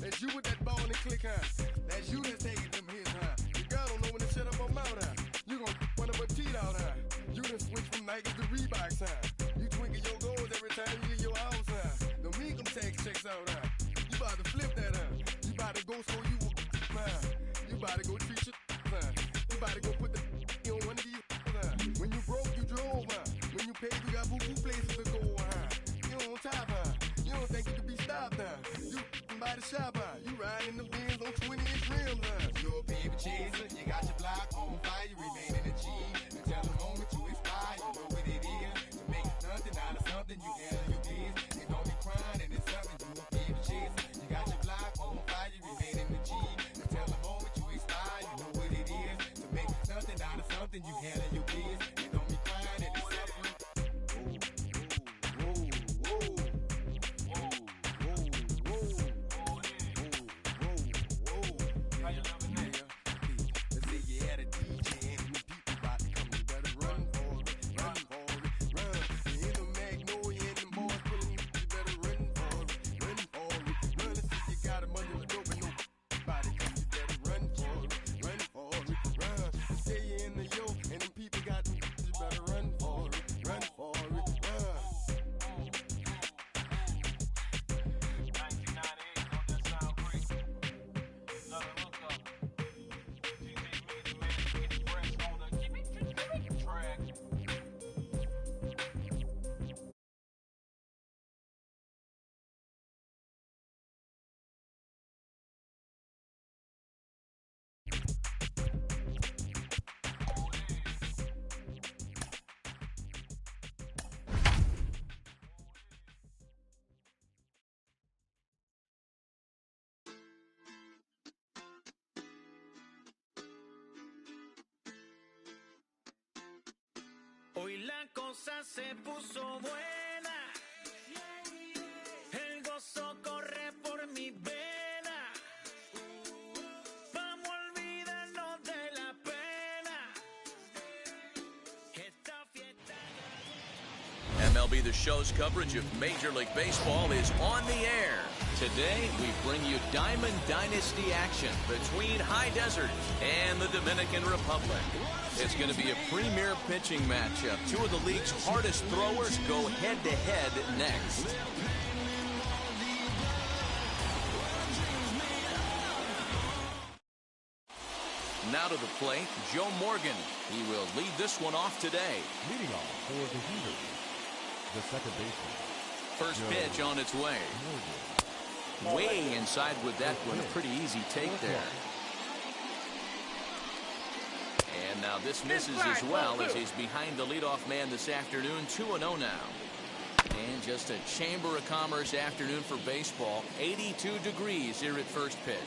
That's you with that ball and click, huh? That's you that's taking them hits, huh? The girl don't know when to shut up her mouth, huh? You gon' one of her teeth out, huh? You done switch from Nikes to Reeboks, huh? You twinkle your goals every time you leave your house, huh? Don't make them tax checks out, huh? You about to flip that, huh? You about to go so you huh? You about to go treat your huh? You about to go put the on one of these, huh? When you broke, you drove, huh? When you paid, you got boo-boo places to go, huh? You on top, huh? You don't think you can be stopped, huh? You by the shop, huh? You riding in the Benz on 20-inch rims, huh? You're a baby chaser, you got your block on fire, you remain in the G. You tell the moment you expire, you know what it is. To make nothing out of something, you handle your biz. You don't be crying and it's something, you a baby chaser. You got your block on fire, you remain in the G. You tell the moment you expire, you know what it is. To make nothing out of something, you handle your biz. You don't be crying and it's something. Hoy la cosa se puso buena, el gozo corre por mi vena, vamos a olvidarnos de la pena, esta fiesta. MLB The Show's coverage of Major League Baseball is on the air. Today, we bring you Diamond Dynasty action between High Desert and the Dominican Republic. It's going to be a premier pitching matchup. Two of the league's hardest throwers go head-to-head next. Now to the plate, Joe Morgan. He will lead this one off today. Leading off for the Heaters, the second baseman. First pitch on its way. Way inside with that one. A pretty easy take there. And now this misses as well as he's behind the leadoff man this afternoon. 2-0 now. And just a Chamber of Commerce afternoon for baseball. 82 degrees here at first pitch.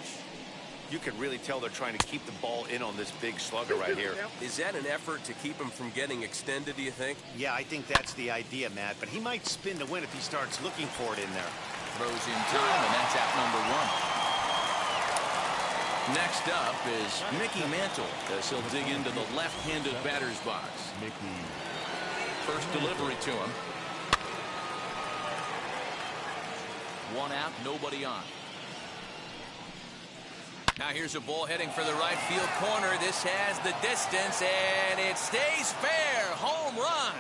You can really tell they're trying to keep the ball in on this big slugger right here. Is that an effort to keep him from getting extended, do you think? Yeah, I think that's the idea, Matt. But he might spin to win if he starts looking for it in there. Throws in time, and that's out number one. Next up is Mickey Mantle as he'll dig into the left-handed batter's box. Mickey. First delivery to him. One out, nobody on. Now here's a ball heading for the right field corner. This has the distance, and it stays fair. Home run.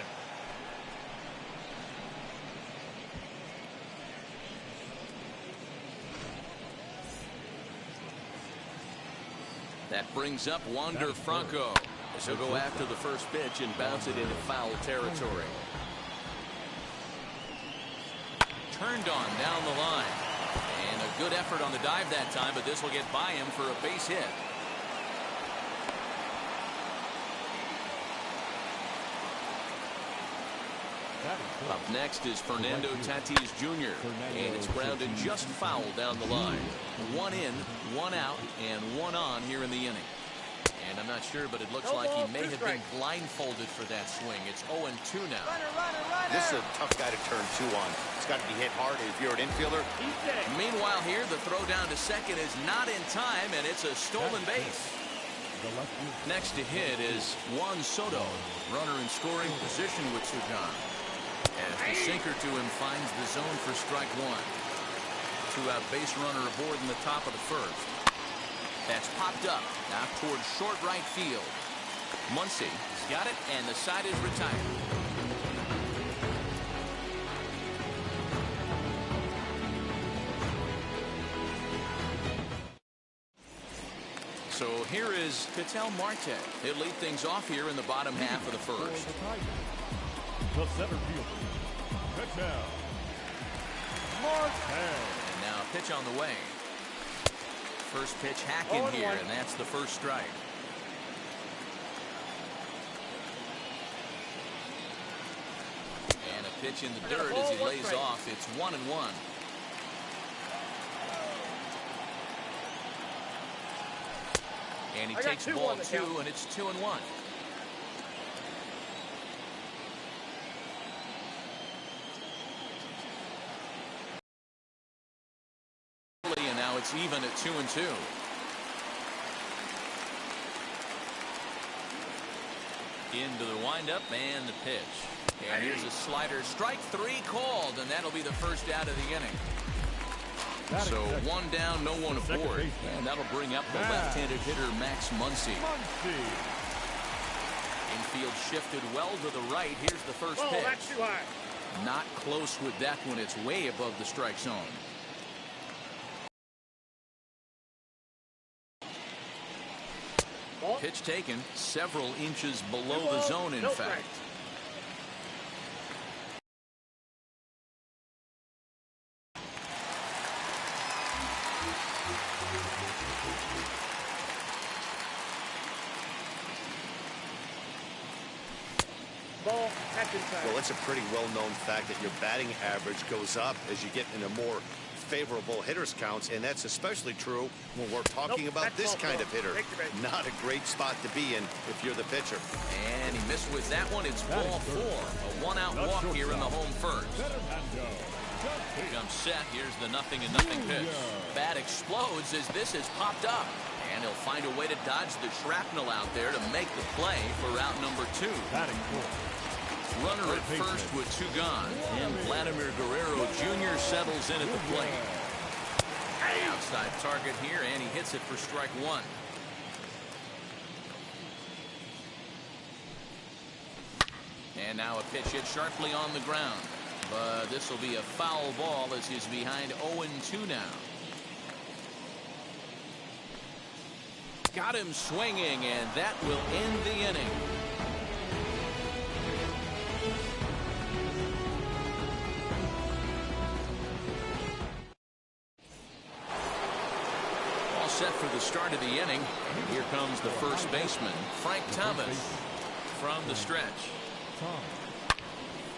That brings up Wander Franco. He'll go after the first pitch and bounce it into foul territory. Turned on down the line. And a good effort on the dive that time, but this will get by him for a base hit. Up next is Fernando Tatis Jr. And it's grounded just foul down the line. One in, one out, and one on here in the inning. And I'm not sure, but it looks like he may have been blindfolded for that swing. It's 0-2 now. This is a tough guy to turn two on. It's got to be hit hard if you're an infielder. Meanwhile here, the throw down to second is not in time, and it's a stolen base. Next to hit is Juan Soto. Runner in scoring position with Sugan. As the sinker to him finds the zone for strike one. Two-out base runner aboard in the top of the first. That's popped up out towards short right field. Muncy's got it, and the side is retired. So here is Ketel Marte. He'll lead things off here in the bottom half of the first. The center fielder, Ketel Marte. And now a pitch on the way. First pitch hacking here, and that's the first strike. And a pitch in the dirt as he lays off. It's 1-1. And he takes ball 2, and it's 2-1. And now it's even at 2-2. Into the windup and the pitch. And here's a slider. Strike 3 called, and that'll be the first out of the inning. So one down, no one aboard. And that'll bring up the left-handed hitter, Max Muncy. Infield shifted well to the right. Here's the first pitch. That's too high. Not close with that one. It's way above the strike zone. Pitch taken several inches below the zone, in fact. Well, it's a pretty well-known fact that your batting average goes up as you get into more favorable hitters counts, and that's especially true when we're talking about this kind of hitter. Not a great spot to be in if you're the pitcher. And he missed with that one. It's ball 4. A one-out walk here in the home first. Jump set. Here's the 0-0 pitch. Bat explodes as this has popped up. And he'll find a way to dodge the shrapnel out there to make the play for out number 2. Runner at first with 2 gone. And Vladimir Guerrero Jr. settles in at the plate. Outside target here, and he hits it for strike 1. And now a pitch hit sharply on the ground. But this will be a foul ball as he's behind 0-2 now. Got him swinging, and that will end the inning. All set for the start of the inning. Here comes the first baseman, Frank Thomas, from the stretch.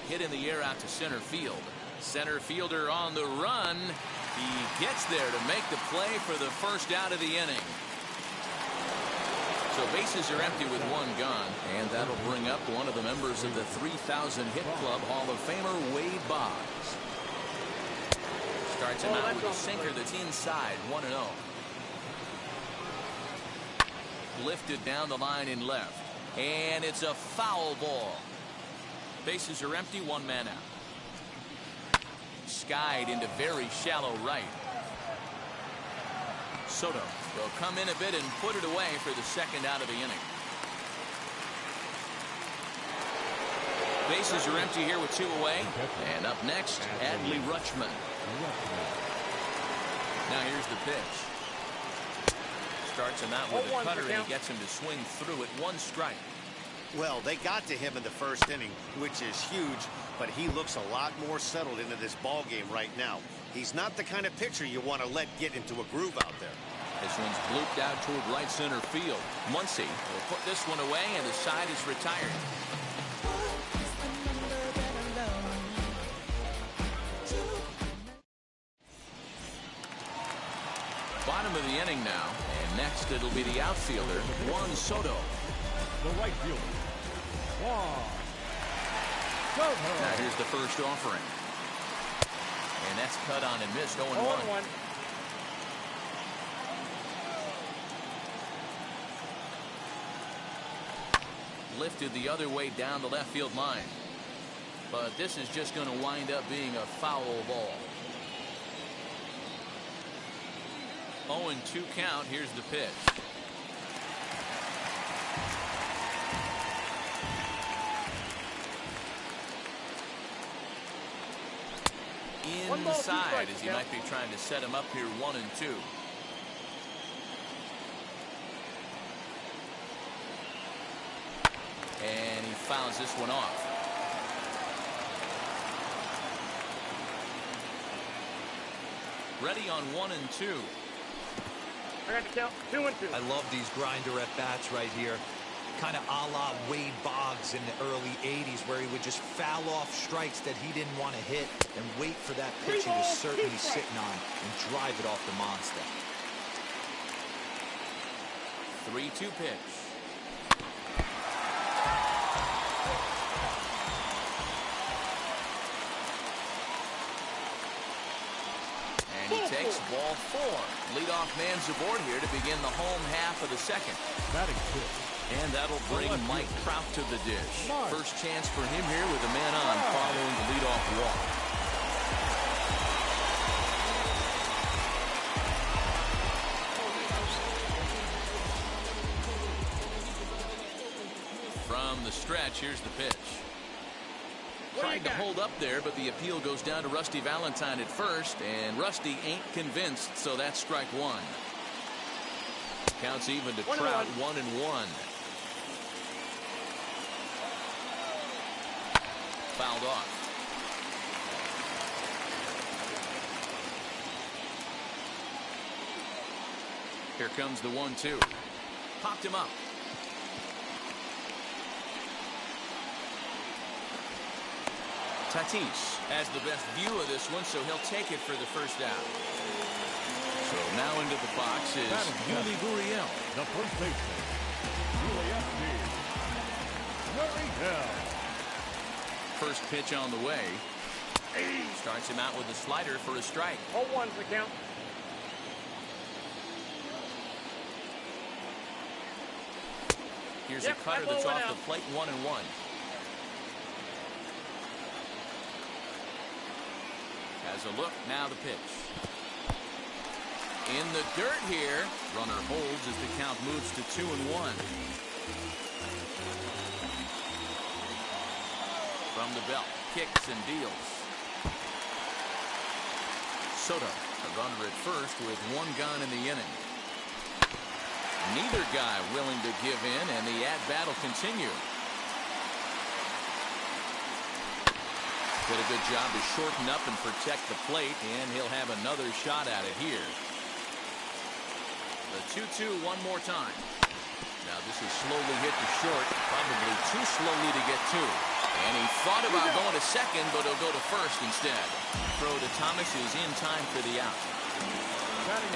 Hit in the air out to center field. Center fielder on the run. He gets there to make the play for the first out of the inning. So bases are empty with 1 gone, and that'll bring up one of the members of the 3,000 hit club, Hall of Famer Wade Boggs. Starts him out with a sinker that's inside, 1-0. Lifted down the line in left, and it's a foul ball. Bases are empty, 1 man out. Skied into very shallow right. Soto will come in a bit and put it away for the second out of the inning. Bases are empty here with 2 away. And up next, Adley Rutschman. Now here's the pitch. Starts him out with a cutter, and he gets him to swing through it. 1 strike. Well, they got to him in the first inning, which is huge, but he looks a lot more settled into this ball game right now. He's not the kind of pitcher you want to let get into a groove out there. This one's blooped out toward right center field. Muncy will put this one away, and the side is retired. Bottom of the inning now, and next it'll be the outfielder, Juan Soto. The right fielder, Juan Soto. Now here's the first offering. And that's cut on and missed, 0-1. Lifted the other way down the left field line. But this is just going to wind up being a foul ball. 0-2 count. Here's the pitch. Inside, as he might be trying to set him up here. 1-2. And he fouls this one off. Ready on 1-2. I got to count 2-2. I love these grinder at bats right here. Kind of a la Wade Boggs in the early 80s, where he would just foul off strikes that he didn't want to hit and wait for that pitch he was certainly sitting on and drive it off the monster. 3-2 pitch. And he takes ball 4. Leadoff man's aboard here to begin the home half of the second. Batting fifth. And that'll bring Mike Trout to the dish. First chance for him here with a man on following the leadoff walk. From the stretch, here's the pitch. Tried to hold up there, but the appeal goes down to Rusty Valentine at first, and Rusty ain't convinced, so that's strike 1. Counts even to Trout. 1-1. Fouled off. Here comes the 1-2. Popped him up. Tatis has the best view of this one, so he'll take it for the first out. So now into the box is Yuli Gurriel. The first baseman, Gurriel. First pitch on the way. Starts him out with a slider for a strike. 0-1's the count. Here's a cutter that's off the plate. 1-1. Has a look. Now the pitch. In the dirt here. Runner holds as the count moves to 2-1. From the belt, kicks and deals. Soto, a runner at first with 1 gone in the inning. Neither guy willing to give in, and the at-bat will continue. Did a good job to shorten up and protect the plate, and he'll have another shot at it here. The 2-2 one more time. Now this is slowly hit to short, probably too slowly to get to. And he thought about going to second, but he'll go to first instead. Throw to Thomas is in time for the out.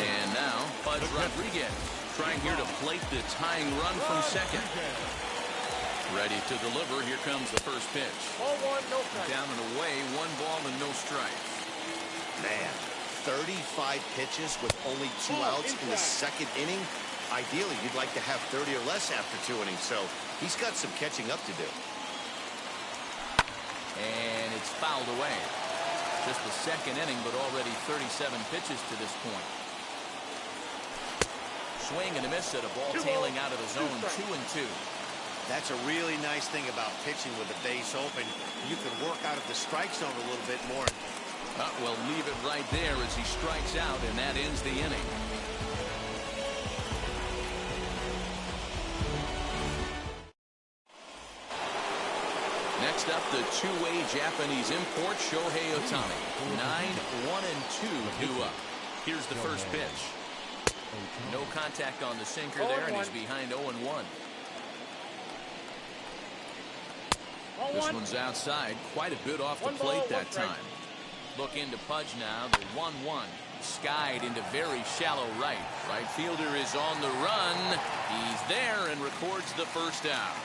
And now Pudge Rodriguez trying here to plate the tying run from second. Ready to deliver. Here comes the first pitch. 0-1, no strike. Down and away, 1 ball and no strikes. Man, 35 pitches with only 2 outs in the second inning. Ideally, you'd like to have 30 or less after 2 innings, so he's got some catching up to do. And it's fouled away. Just the second inning, but already 37 pitches to this point. Swing and a miss at a ball tailing out of the zone. 2-2. That's a really nice thing about pitching with the base open. You can work out of the strike zone a little bit more. Well, leave it right there as he strikes out, and that ends the inning. Next up, the two-way Japanese import, Shohei Ohtani. 9-1-2 due up. Here's the first pitch. No contact on the sinker there, and he's behind 0-1. This one's outside, quite a bit off the plate that time. Look into Pudge now, the 1-1. Skied into very shallow right. Right fielder is on the run. He's there and records the first out.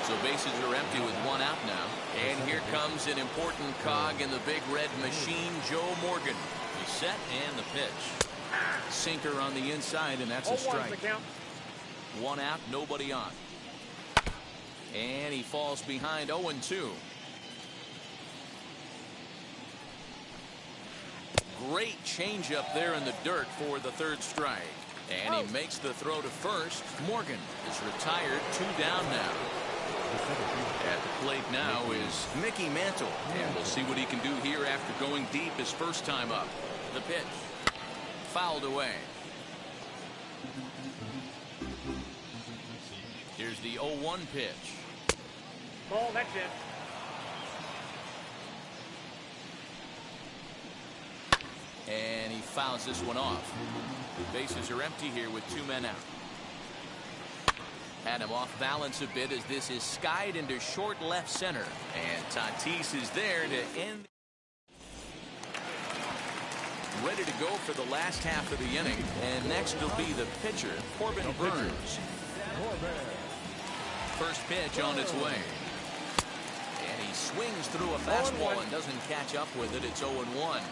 So bases are empty with 1 out now. And here comes an important cog in the big red machine, Joe Morgan. The set and the pitch. Sinker on the inside, and that's a strike. 1 out, nobody on. And he falls behind 0-2. Great changeup there in the dirt for the third strike. And he makes the throw to first. Morgan is retired. 2 down now. At the plate now is Mickey Mantle. And we'll see what he can do here after going deep his first time up. The pitch. Fouled away. Here's the 0-1 pitch. Ball, that's it. And he fouls this one off. Bases are empty here with 2 men out. Had him off balance a bit as this is skied into short left center. And Tatis is there to end. Ready to go for the last half of the inning. And next will be the pitcher, Corbin Burns. First pitch on its way. And he swings through a fastball and doesn't catch up with it. It's 0-1.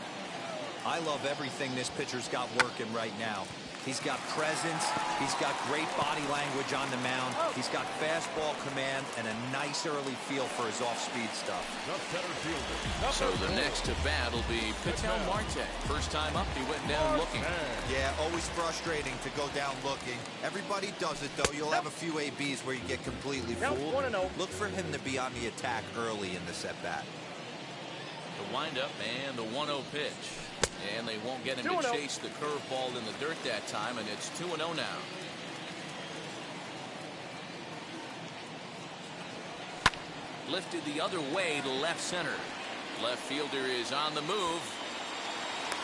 I love everything this pitcher's got working right now. He's got presence. He's got great body language on the mound. He's got fastball command and a nice early feel for his off-speed stuff. So the next to bat will be Patel Marte. First time up, he went down looking. Yeah, always frustrating to go down looking. Everybody does it, though. You'll have a few ABs where you get completely fooled. Look for him to be on the attack early in this at-bat. The windup and the 1-0 pitch. And they won't get him to chase the curveball in the dirt that time, and it's 2-0 now. Lifted the other way to left center. Left fielder is on the move.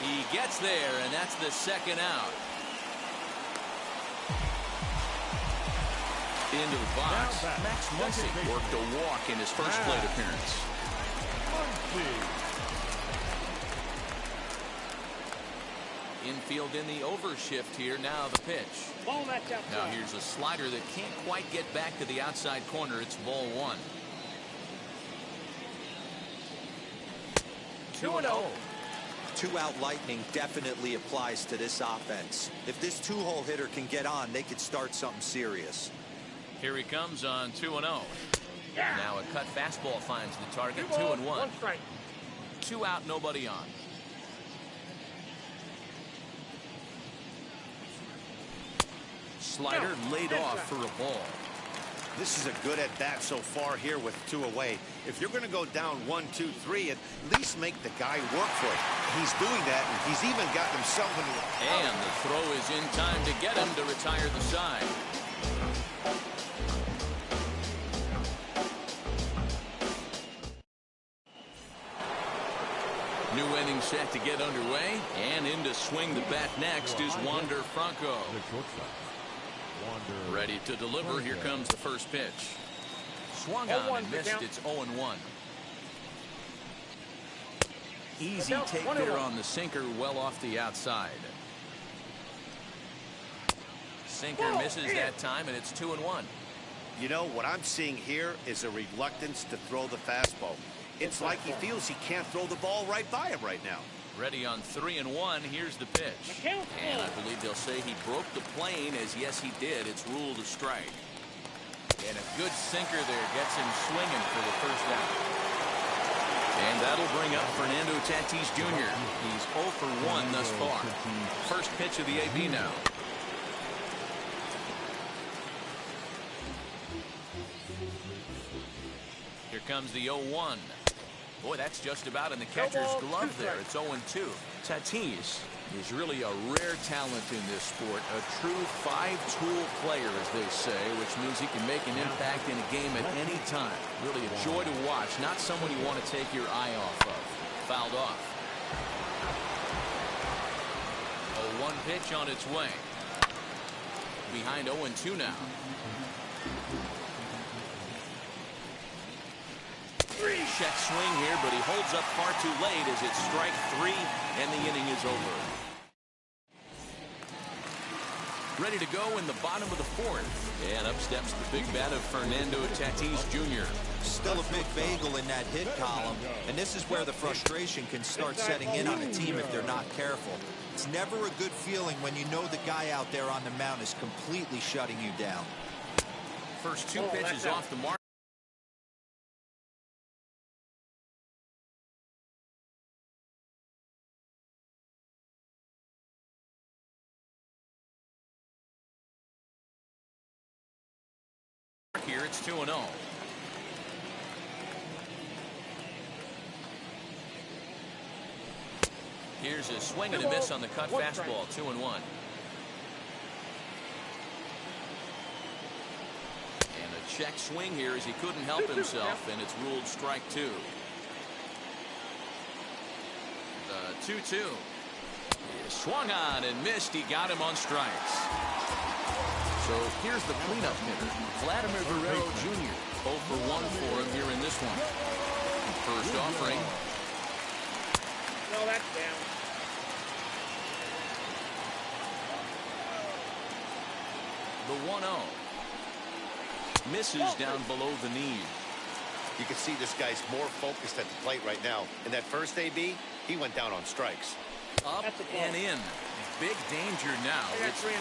He gets there, and that's the second out. Into the box. Max Muncy worked a walk in his first plate appearance. Infield in the overshift here. Now the pitch. Now here's a slider that can't quite get back to the outside corner. It's ball 1. 2-0. 2-out lightning definitely applies to this offense. If this 2-hole hitter can get on, they could start something serious. Here he comes on 2-0. Now a cut fastball finds the target. 2-1. 2 out, nobody on. Slider laid off for a ball. This is a good at-bat so far here with 2 away. If you're going to go down 1, 2, 3, at least make the guy work for it. He's doing that, and he's even gotten himself into the... And the throw is in time to get him to retire the side. New inning set to get underway, and in to swing the bat next is Wander Franco. Ready to deliver. Here comes the first pitch. Swung on and missed. It's 0-1. Easy take there on the sinker, well off the outside. Sinker misses that time, and it's 2-1. You know, what I'm seeing here is a reluctance to throw the fastball. It's like he feels he can't throw the ball right by him right now. Ready on 3-1. Here's the pitch. And I believe they'll say he broke the plane, as yes, he did. It's ruled a strike. And a good sinker there gets him swinging for the first out. And that'll bring up Fernando Tatis Jr. He's 0 for 1 thus far. First pitch of the AB now. Here comes the 0-1. Boy, that's just about in the catcher's glove there. It's 0-2. Tatis is really a rare talent in this sport. A true 5-tool player, as they say, which means he can make an impact in a game at any time. Really a joy to watch. Not someone you want to take your eye off of. Fouled off. 0-1 pitch on its way. Behind 0-2 now. Check swing here, but he holds up far too late as it's strike 3 and the inning is over. Ready to go in the bottom of the 4th. And up steps the big bat of Fernando Tatis Jr. Still a big bagel in that hit column, and this is where the frustration can start setting in on a team if they're not careful. It's never a good feeling when you know the guy out there on the mound is completely shutting you down. First 2 pitches off the mark. here. It's 2-0. Here's a swing and a miss on the cut fastball. 2-1. And a check swing here as he couldn't help himself, and it's ruled strike 2. The 2-2. Swung on and missed. He got him on strikes. So here's the cleanup hitter, Vladimir Guerrero Jr. 0 for 1 for him here in this one. First offering. No, that's down. The 1-0. Misses down below the knee. You can see this guy's more focused at the plate right now. In that first AB, he went down on strikes. Up and in. Big danger now. It's 3-0.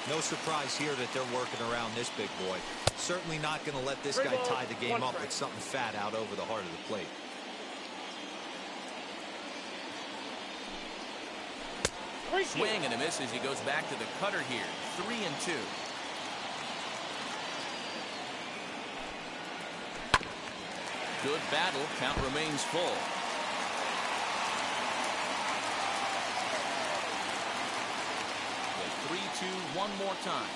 No surprise here that they're working around this big boy. Certainly not going to let this guy tie the game up with something fat out over the heart of the plate. Swing and a miss as he goes back to the cutter here. 3-2. Good battle. Count remains full. The 3-2 one more time.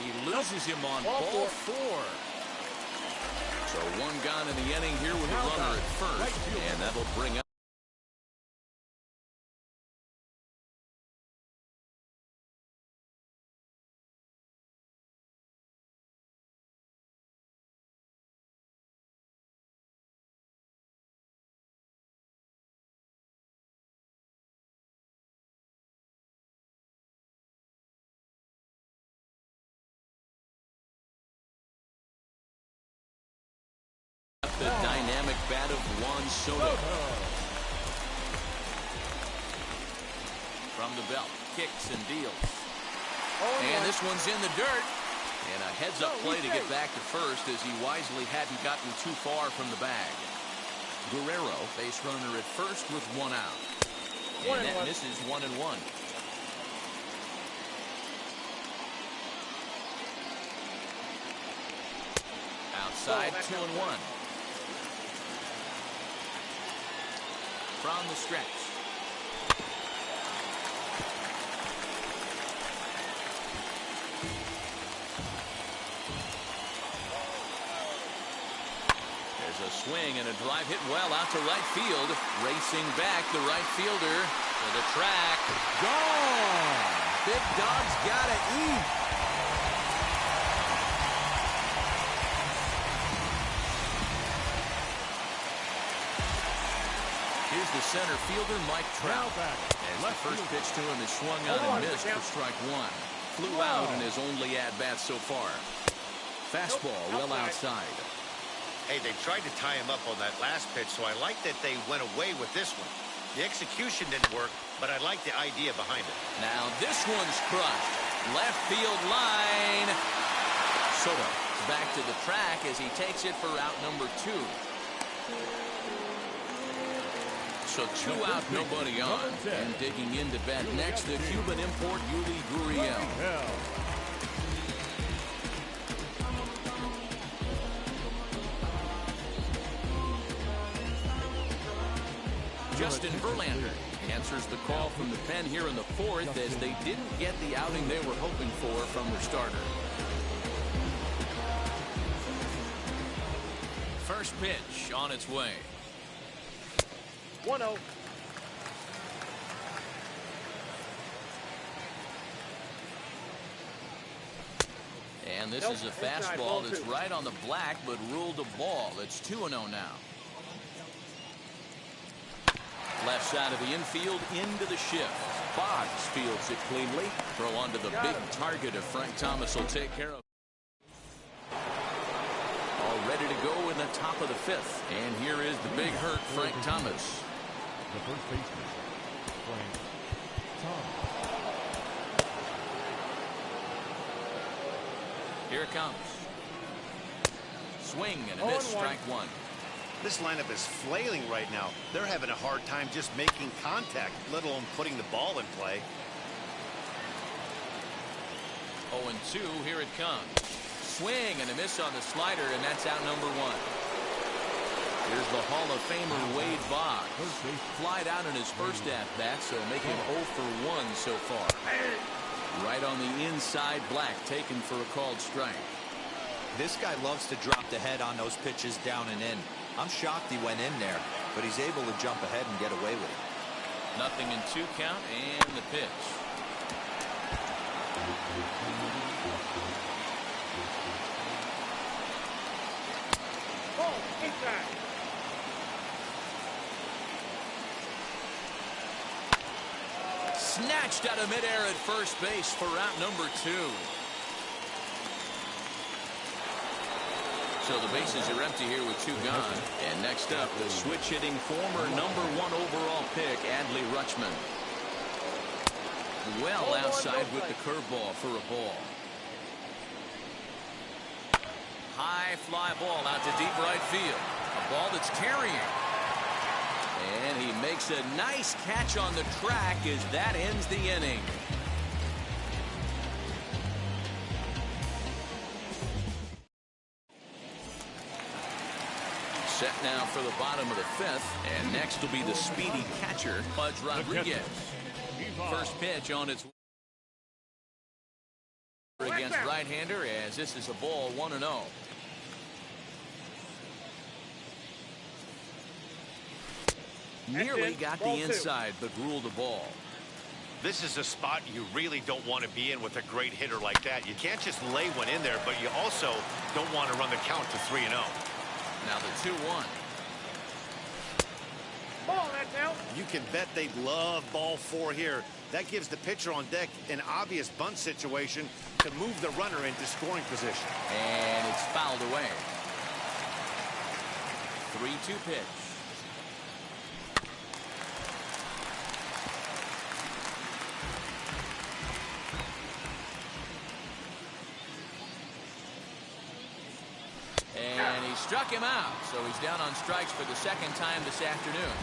He loses him on ball 4. So one gone in the inning here with a runner at first. And that'll bring up the dynamic bat of Juan Soto. From the belt, kicks and deals. And this one's in the dirt. And a heads-up play to get back to first as he wisely hadn't gotten too far from the bag. Guerrero, base runner at first with 1 out. And that misses 1-1. Outside, 2-1. From the stretch. There's a swing and a drive hit well out to right field. Racing back, the right fielder to the track. Gone! Big Dog's gotta eat. Here's the center fielder, Mike Trout. As the first pitch to him is swung on and missed for strike 1. Flew out in his only at-bat so far. Fastball well outside. Hey, they tried to tie him up on that last pitch, so I like that they went away with this one. The execution didn't work, but I like the idea behind it. Now this one's crushed. Left field line. Soto back to the track as he takes it for out number 2. So 2 out, nobody on. And digging in to bat next, the Cuban import, Yuli Gurriel. Justin Verlander answers the call from the pen here in the 4th as they didn't get the outing they were hoping for from their starter. First pitch on its way. 1-0. And this is a fastball that's right on the black, but ruled a ball. It's 2-0 now. Left side of the infield into the shift. Boggs fields it cleanly. Throw onto the big target of Frank Thomas will take care of. All ready to go in the top of the 5th. And here is the big hurt, Frank Thomas. The first baseman, Frank Thomas. Here it comes. Swing and a miss, strike 1. This lineup is flailing right now. They're having a hard time just making contact, let alone putting the ball in play. 0-2, here it comes. swing and a miss on the slider, and that's out number 1. Here's the Hall of Famer Wade Boggs. Flied out in his first at-bat, so making 0 for 1 so far. Right on the inside, Black taken for a called strike. This guy loves to drop the head on those pitches down and in. I'm shocked he went in there, but he's able to jump ahead and get away with it. Nothing in 2 count, and the pitch. Ball, inside. Snatched out of midair at first base for out number 2. So the bases are empty here with 2 gone. And next up, the switch-hitting former number 1 overall pick, Adley Rutschman. Well outside with the curveball for a ball. High fly ball out to deep right field. A ball that's carrying. And he makes a nice catch on the track as that ends the inning. Set now for the bottom of the 5th, and next will be the speedy catcher, Pudge Rodriguez. First pitch on its against right-hander, as this is a ball 1-0. Nearly got the inside, but ruled a ball. This is a spot you really don't want to be in with a great hitter like that. You can't just lay one in there, but you also don't want to run the count to 3-0. Now the 2-1. Ball, that's out. You can bet they'd love ball 4 here. That gives the pitcher on deck an obvious bunt situation to move the runner into scoring position. And it's fouled away. 3-2 pitch. And he struck him out, so he's down on strikes for the 2nd time this afternoon.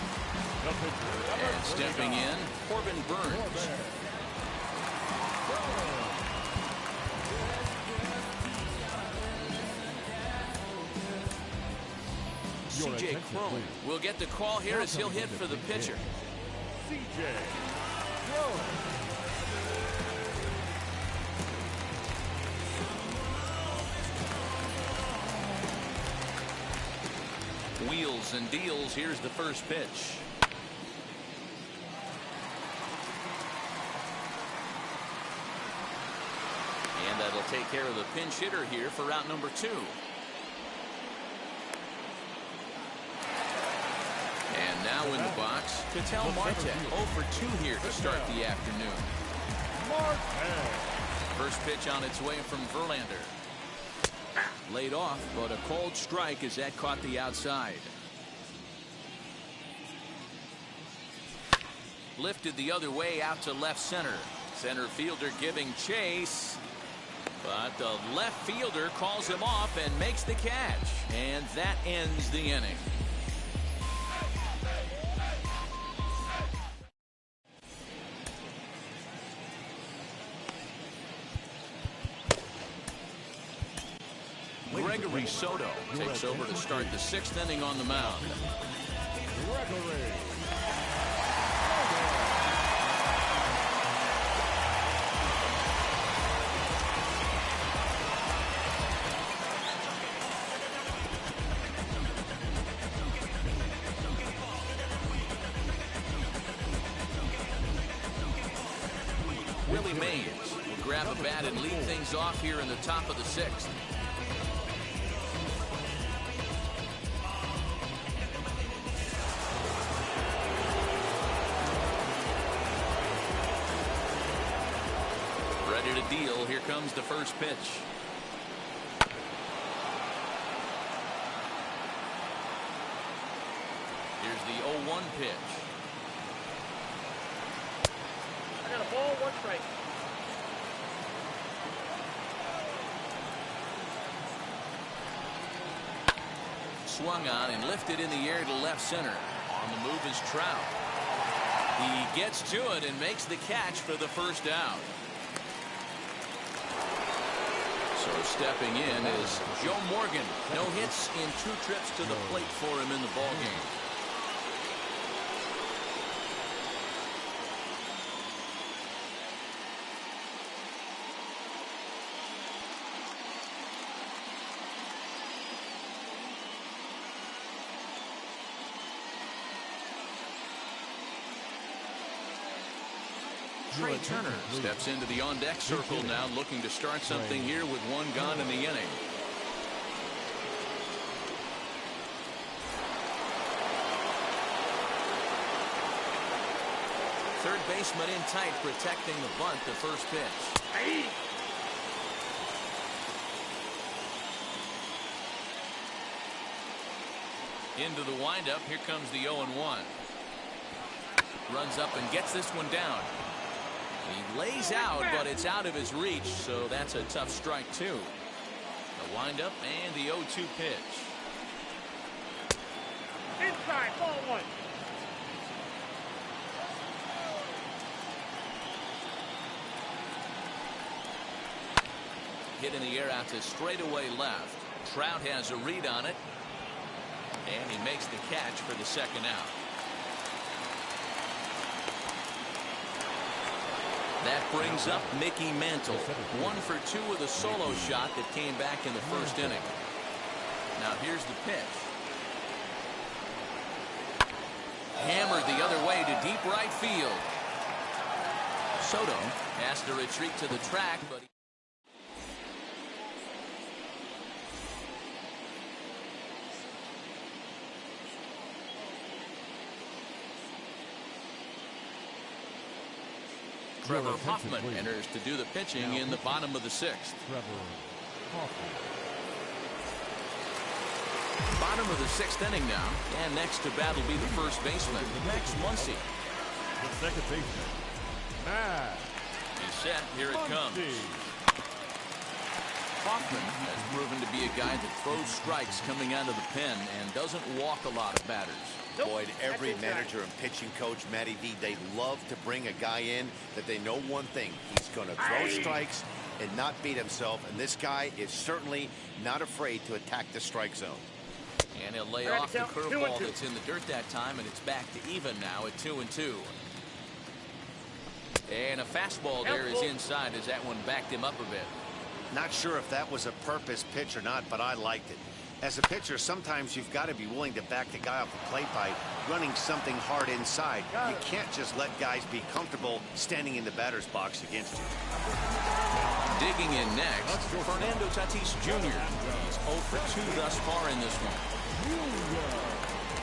And stepping in, Corbin Burns. C.J. Cron will get the call here as he'll hit for the pitcher. C.J. Cron. Wheels and deals. Here's the first pitch. And that'll take care of the pinch hitter here for route number 2. And now in the box, Ketel Marte. 0 for 2 here to start the afternoon. First pitch on its way from Verlander. Laid off, but a cold strike as that caught the outside. Lifted the other way out to left center. Center fielder giving chase. But the left fielder calls him off and makes the catch. And that ends the inning. Gregory Soto takes over to start the 6th inning on the mound. Willie Mays will grab a bat and lead things off here in the top of the 6th. Ready to deal. Here comes the first pitch. Here's the 0-1 pitch. I got a ball, 1 strike. Swung on and lifted in the air to left center. On the move is Trout. He gets to it and makes the catch for the first out. So stepping in is Joe Morgan. No hits in 2 trips to the plate for him in the ballgame. Trey Turner steps into the on-deck circle now, looking to start something here with 1 gone in the inning. Third baseman in tight, protecting the bunt, the first pitch. Into the windup, here comes the 0-1. Runs up and gets this one down. He lays out, but it's out of his reach, so that's a tough strike, too. The windup and the 0-2 pitch. Inside, ball 1. Hit in the air out to straightaway left. Trout has a read on it, and he makes the catch for the second out. That brings up Mickey Mantle. 1 for 2 with a solo shot that came back in the first inning. Now here's the pitch. Hammered the other way to deep right field. Soto has to retreat to the track, but Trevor Hoffman enters to do the pitching in the bottom of the 6th. Bottom of the 6th inning now, and next to bat will be the first baseman, Max Muncy. The second baseman, He's set. Here it comes. Hoffman has proven to be a guy that throws strikes coming out of the pen and doesn't walk a lot of batters. Boyd, every manager and pitching coach, Matty V, they love to bring a guy in that they know one thing. He's going to throw strikes and not beat himself, and this guy is certainly not afraid to attack the strike zone. And he'll lay off the curveball that's in the dirt that time, and it's back to even now at 2-2. And a fastball there is inside as that one backed him up a bit. Not sure if that was a purpose pitch or not, but I liked it. As a pitcher, sometimes you've got to be willing to back the guy off the plate by running something hard inside. You can't just let guys be comfortable standing in the batter's box against you. Digging in next, Fernando Tatis Jr. He's 0 for 2 thus far in this one.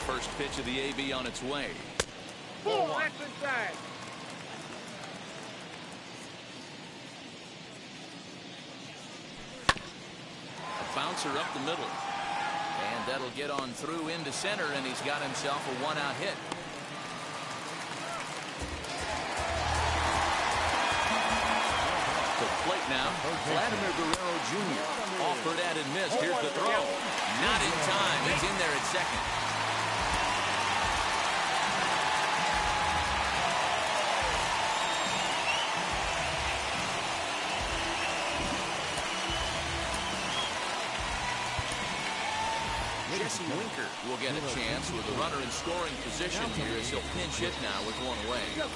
First pitch of the AB on its way. Ball 1. That's inside. A bouncer up the middle. And that'll get on through into center, and he's got himself a 1-out hit. To plate now, Vladimir Guerrero Jr. Offered at and missed. Here's the throw. Not in time. He's in there at second. Jesse Winker will get a chance with a runner in scoring position here as he'll pinch hit now with 1 away. The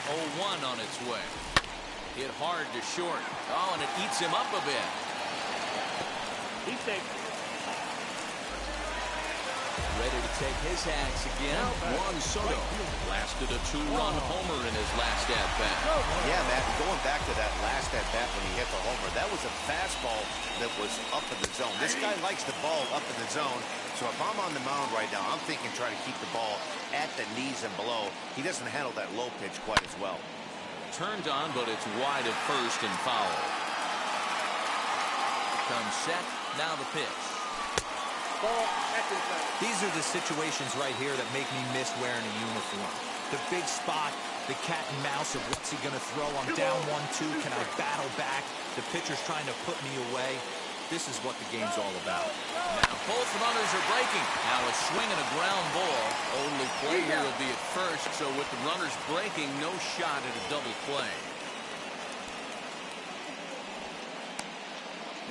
0-1 on its way. Hit hard to short. Oh, and it eats him up a bit. He's safe. Ready to take his hacks again. Juan Soto blasted a 2-run homer in his last at-bat. Yeah, Matt, going back to that last at-bat when he hit the homer, that was a fastball that was up in the zone. This guy likes the ball up in the zone, so if I'm on the mound right now, I'm thinking try to keep the ball at the knees and below. He doesn't handle that low pitch quite as well. Turned on, but it's wide at first and foul. Comes set, now the pitch. Ball, that's inside. These are the situations right here that make me miss wearing a uniform. The big spot, the cat and mouse of what's he going to throw. I'm down 1-2. Can I battle back? The pitcher's trying to put me away. This is what the game's all about. Now both runners are breaking. Now a swing and a ground ball. Only play here will be at first, so with the runners breaking, no shot at a double play.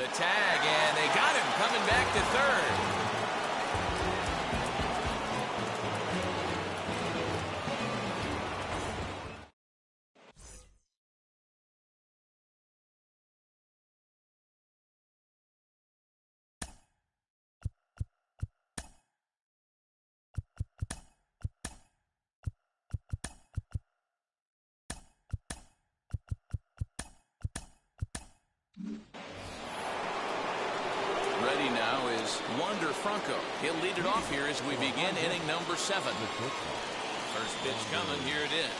The tag, and they got him coming back to third. Ready now is Wander Franco. He'll lead it off here as we begin inning number 7. First pitch coming. Here it is.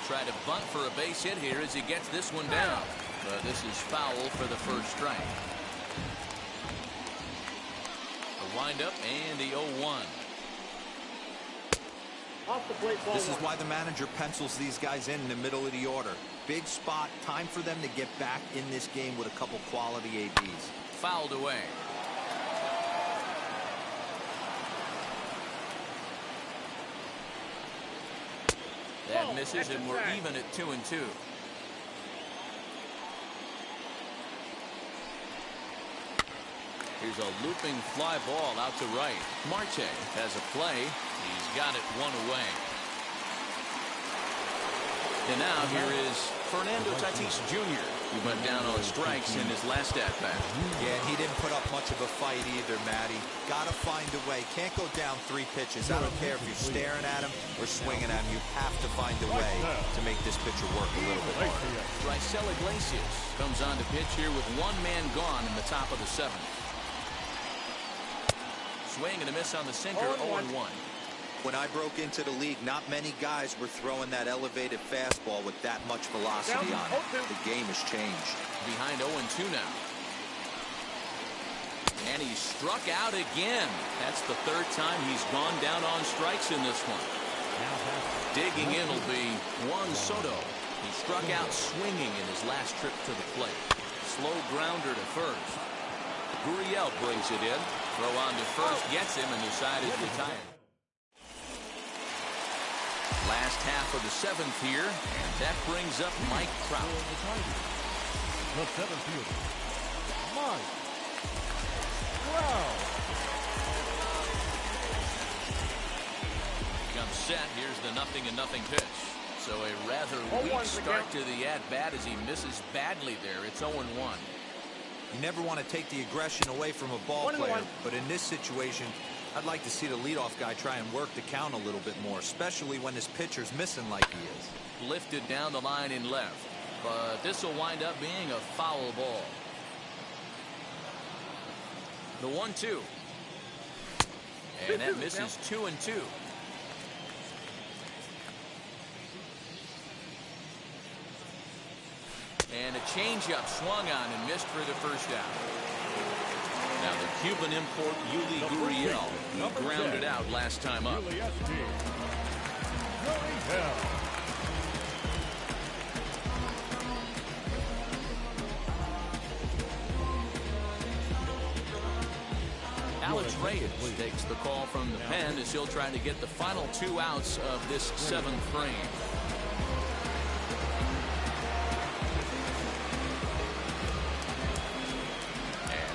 Try to bunt for a base hit here as he gets this one down. But this is foul for the first strike. A windup and the 0-1. Off the plate, ball This is one. why the manager pencils these guys in the middle of the order. Big spot, time for them to get back in this game with a couple quality ABs. Fouled away. That misses, and we're even at 2-2. Here's a looping fly ball out to right. Marte has a play. He's got it one away. And now here is Fernando Tatis Jr., who went down on strikes in his last at-bat. Yeah, and he didn't put up much of a fight either, Matty. Got to find a way. Can't go down 3 pitches. I don't care if you're staring at him or swinging at him. You have to find a way to make this pitcher work a little bit harder. Raisel Iglesias comes on to pitch here with one man gone in the top of the 7th. Swing and a miss on the sinker, 0-1. When I broke into the league, not many guys were throwing that elevated fastball with that much velocity on it. The game has changed. Behind 0-2 now. And he's struck out again. That's the 3rd time he's gone down on strikes in this one. Digging in will be Juan Soto. He struck out swinging in his last trip to the plate. Slow grounder to first. Gurriel brings it in. Throw on to first, gets him, and the side is retired. Last half of the 7th here, and that brings up Mike Trout. The 7th fielder, Mike Trout. Comes set. Here's the 0-0 pitch. So a rather weak start to the at-bat as he misses badly there. It's 0-1. You never want to take the aggression away from a ball player, but in this situation, I'd like to see the leadoff guy try and work the count a little bit more, especially when this pitcher's missing like he is. Lifted down the line in left, but this will wind up being a foul ball. The 1-2. And that misses 2-2. And a changeup swung on and missed for the first out. Now the Cuban import Yuli Gurriel, he grounded out last time up. Alex Reyes takes the call from the pen as he'll try to get the final 2 outs of this 7th frame.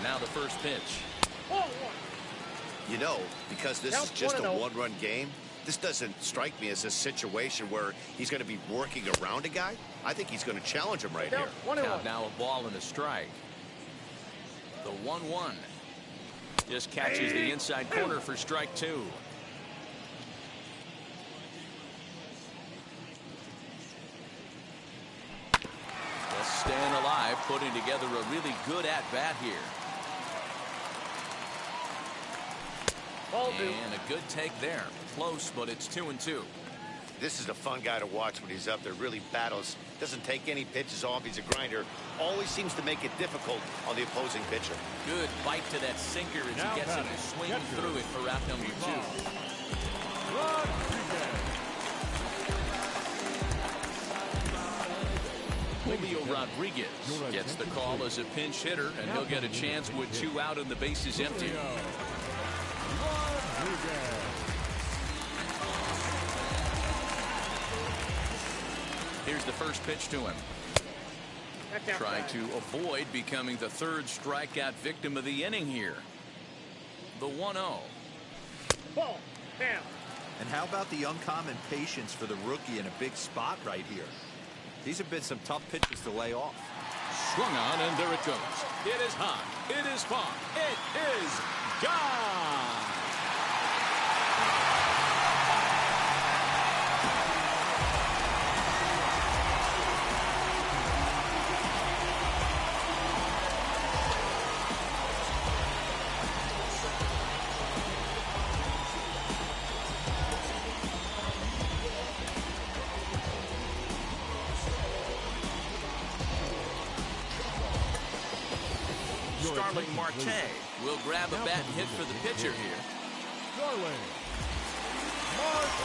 Now the first pitch. You know, because this is just a 1-run game, this doesn't strike me as a situation where he's going to be working around a guy. I think he's going to challenge him right here. Count now a ball and a strike. The 1-1 just catches the inside corner for strike 2. Just staying alive, putting together a really good at-bat here. And a good take there. Close, but it's 2-2. This is a fun guy to watch when he's up there. Really battles. Doesn't take any pitches off. He's a grinder. Always seems to make it difficult on the opposing pitcher. Good bite to that sinker as he gets him to swing through it for out number 2. We'll be Julio Rodriguez gets the call as a pinch hitter, and he'll get a chance with 2 out and the bases empty. Here's the first pitch to him. Trying to avoid becoming the 3rd strikeout victim of the inning here. The 1-0. Ball. Down. And how about the uncommon patience for the rookie in a big spot right here? These have been some tough pitches to lay off. Swung on, and there it goes. It is hot. It is far. It is gone. Starling Marte will grab a bat and hit for the pitcher here. Starling Marte.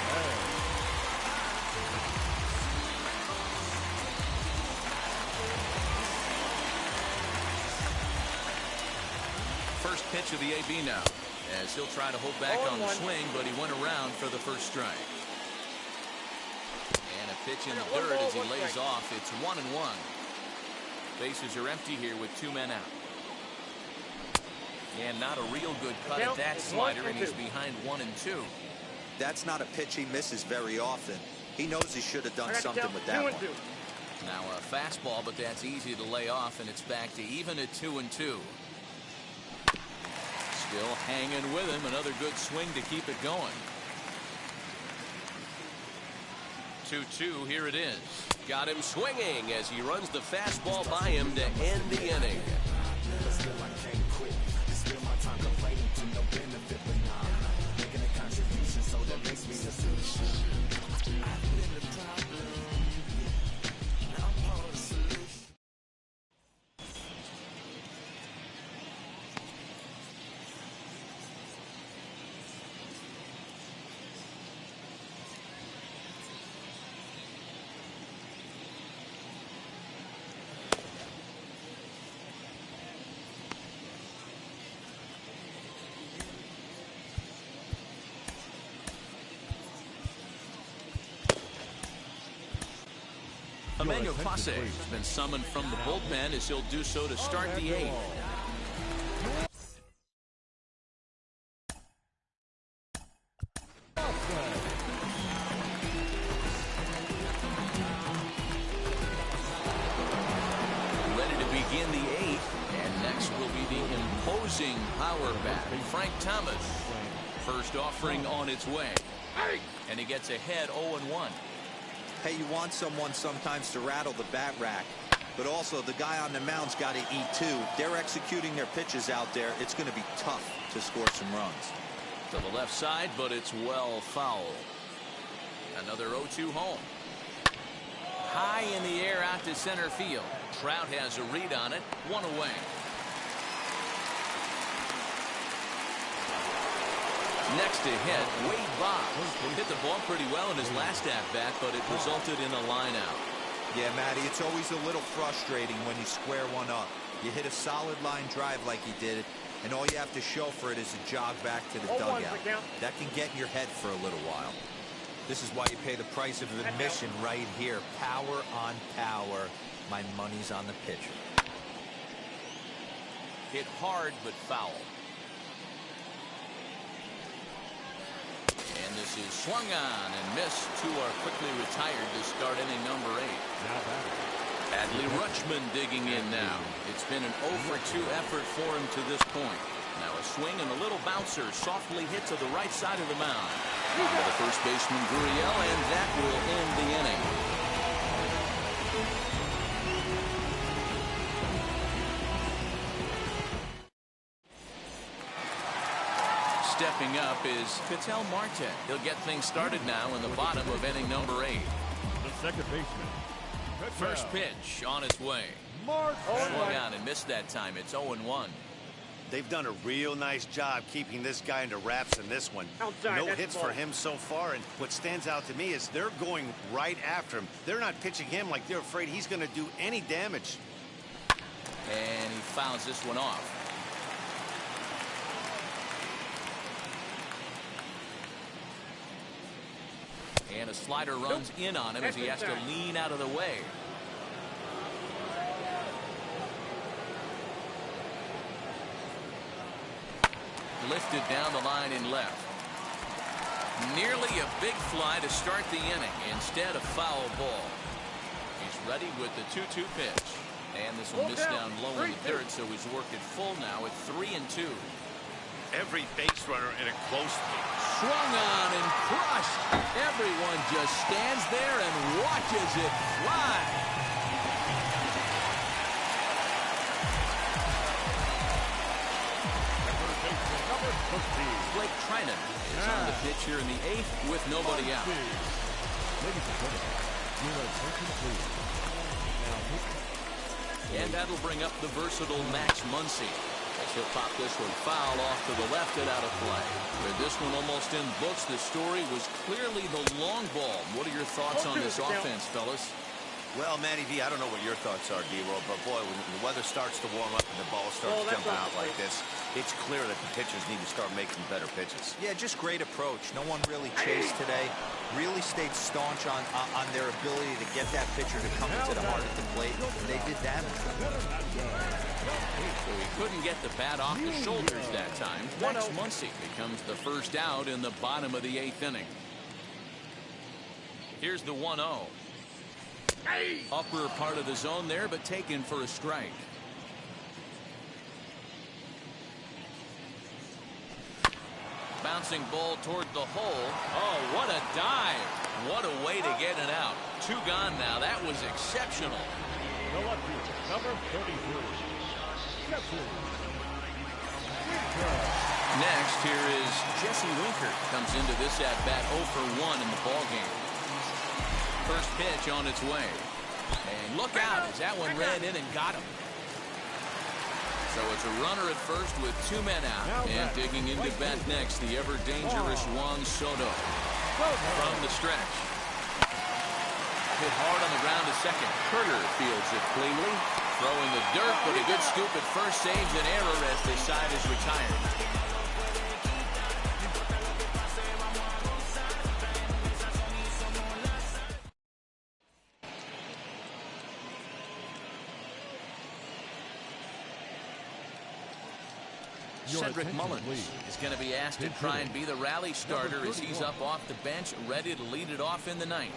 First pitch of the AB now, as he'll try to hold back on the swing, but he went around for the first strike. And a pitch in the dirt as he lays off. It's 1-1. Bases are empty here with 2 men out. And not a real good cut at that slider, and he's behind 1-2. That's not a pitch he misses very often. He knows he should have done something with that one. Now a fastball, but that's easy to lay off, and it's back to even at 2-2. Still hanging with him. Another good swing to keep it going. 2-2, here it is. Got him swinging as he runs the fastball by him to end the inning. Emmanuel Clase has been summoned from the bullpen as he'll do so to start the 8th. Ready to begin the 8th, and next will be the imposing power bat, Frank Thomas. First offering on its way, and he gets ahead 0-1. Hey, you want someone sometimes to rattle the bat rack, but also the guy on the mound's got to eat too. They're executing their pitches out there. It's going to be tough to score some runs. To the left side, but it's well fouled. Another 0-2 home. High in the air out to center field. Trout has a read on it. 1 away. Next to hit, Wade Boggs hit the ball pretty well in his last at-bat, but it resulted in a line-out. Yeah, Matty, it's always a little frustrating when you square one up. You hit a solid line drive like he did, and all you have to show for it is a jog back to the dugout. That can get in your head for a little while. This is why you pay the price of admission right here. Power on power. My money's on the pitcher. Hit hard, but foul. And this is swung on and missed. 2 are quickly retired to start inning number 8. Adley Rutschman digging in now. It's been an 0-for-2 effort for him to this point. Now a swing and a little bouncer softly hit to the right side of the mound. To the first baseman Gurriel, and that will end the inning. Stepping up is Ketel Marte. He'll get things started now in the bottom of inning number 8. The second baseman. First pitch on its way. Marte. Swung on and missed that time. It's 0-1. They've done a real nice job keeping this guy under wraps in this one. Outside, No that's hits the ball. for him so far, and what stands out to me is they're going right after him. They're not pitching him like they're afraid he's going to do any damage. And he fouls this one off. And a slider runs in on him as he has to lean out of the way. Lifted down the line in left. Nearly a big fly to start the inning. Instead, a foul ball. He's ready with the 2-2 pitch. And this will miss down low in the third, so he's worked it full now at 3-2. Every base runner in a close game. Swung on and crushed. Everyone just stands there and watches it fly. Blake Trinan is on the pitch here in the 8th with nobody out. And that'll bring up the versatile Max Muncy. As he'll pop this one foul off to the left and out of play. With this one almost in books, the story was clearly the long ball. What are your thoughts on this offense, fellas? Well, Matty V, I don't know what your thoughts are, D-Roll, but boy, when the weather starts to warm up and the ball starts jumping out like this, it's clear that the pitchers need to start making better pitches. Yeah, just great approach. No one really chased today. Really stayed staunch on their ability to get that pitcher to come into the heart of the plate. And they did that. So he couldn't get the bat off the shoulders that time. Max Muncy becomes the first out in the bottom of the 8th inning. Here's the 1-0. Upper part of the zone there, but taken for a strike. Bouncing ball toward the hole. Oh, what a dive. What a way to get it out. 2 gone now. That was exceptional. Number 33. Next, here is Jesse Winker. Comes into this at-bat 0 for 1 in the ballgame. First pitch on its way. And look out as that one ran in and got him. So it's a runner at first with 2 men out. And digging into bat next, the ever-dangerous Juan Soto. From the stretch. Hit hard on the ground to second. Kerner fields it cleanly. Throwing the dirt, but a good scoop at first saves an error as the side is retired. Cedric Mullins is going to be asked to try and be the rally starter as he's up off the bench, ready to lead it off in the 9th.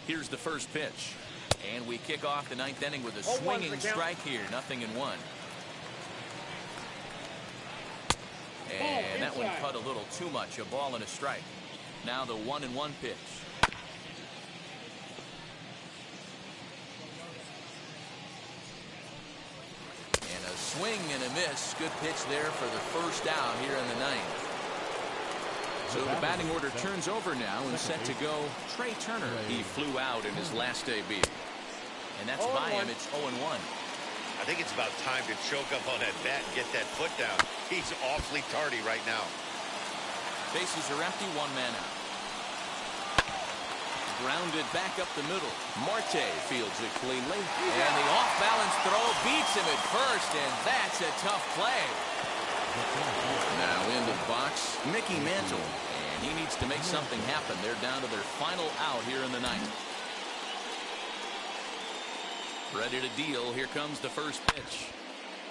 Here's the first pitch. And we kick off the 9th inning with a swinging strike here. 0-1. And that one cut a little too much. A ball and a strike. Now the 1-1 pitch. And a swing and a miss. Good pitch there for the first out here in the 9th. So the batting order turns over now and set to go Trey Turner. He flew out in his last AB. And that's by him. It's 0-1. I think it's about time to choke up on that bat and get that foot down. He's awfully tardy right now. Bases are empty, 1 man out. Grounded back up the middle. Marte fields it cleanly. And the off-balance throw beats him at first, and that's a tough play. Now into the box, Mickey Mantle. And he needs to make something happen. They're down to their final out here in the 9th. Ready to deal. Here comes the first pitch.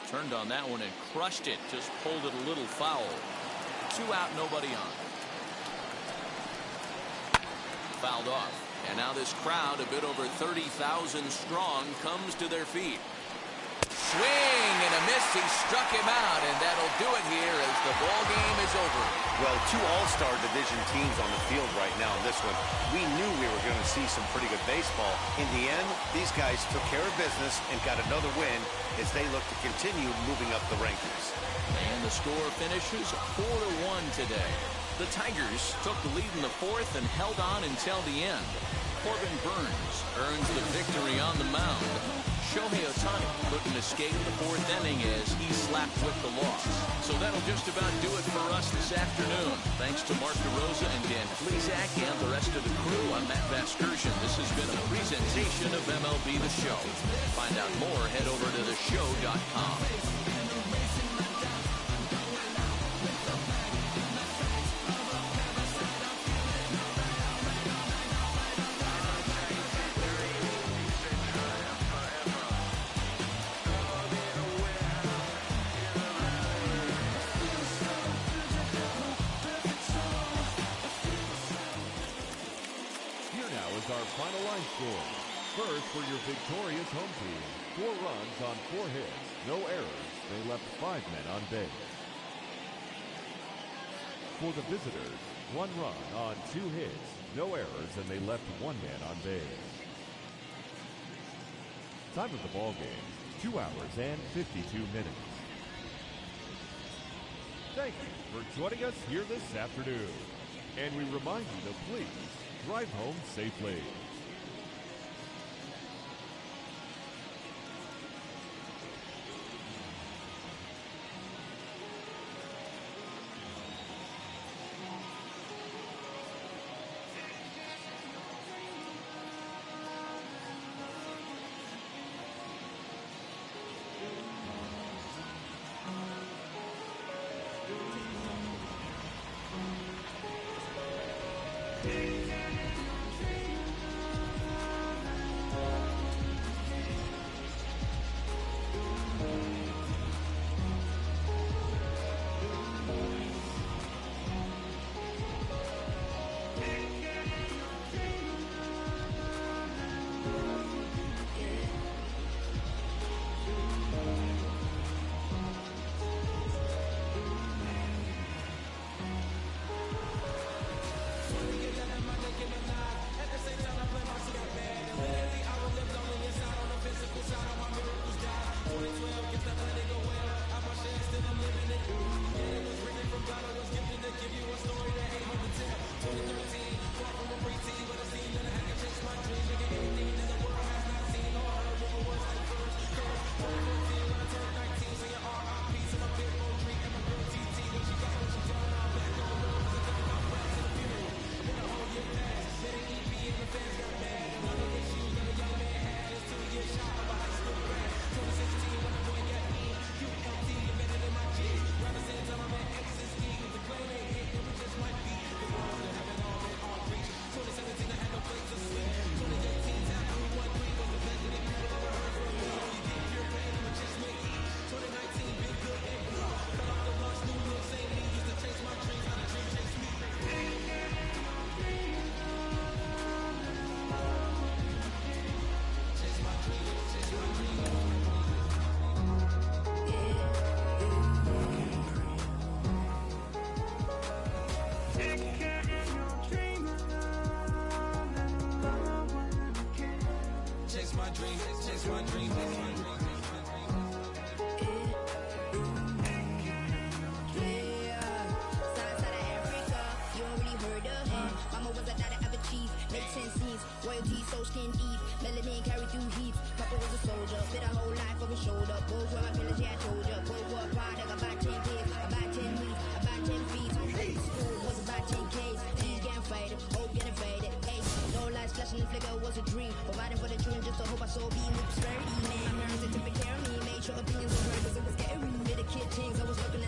Turned on that one and crushed it. Just pulled it a little foul. 2 out, nobody on. Fouled off. And now this crowd, a bit over 30,000 strong, comes to their feet. Swing and a miss. He struck him out, and that'll do it here as the ball game is is over. Well, two all-star division teams on the field right now in this one. We knew we were going to see some pretty good baseball. In the end, these guys took care of business and got another win as they look to continue moving up the rankings. And the score finishes 4-1 today. The Tigers took the lead in the fourth and held on until the end. Corbin Burns earns the victory on the mound. Shohei Ohtani couldn't escape the fourth inning as he slapped with the loss. So that'll just about do it for us this afternoon. Thanks to Mark DeRosa and Dan Flezak and the rest of the crew. I'm Matt Vasgersian. This has been a presentation of MLB The Show. To find out more, head over to theshow.com. Our final line score. First for your victorious home team. 4 runs on 4 hits. No errors. They left 5 men on base. For the visitors, 1 run on 2 hits. No errors, and they left 1 man on base. Time of the ball game, 2 hours and 52 minutes. Thank you for joining us here this afternoon. And we remind you to please drive home safely. Opinions on her, 'cause it was scary. Little kid things, I was looking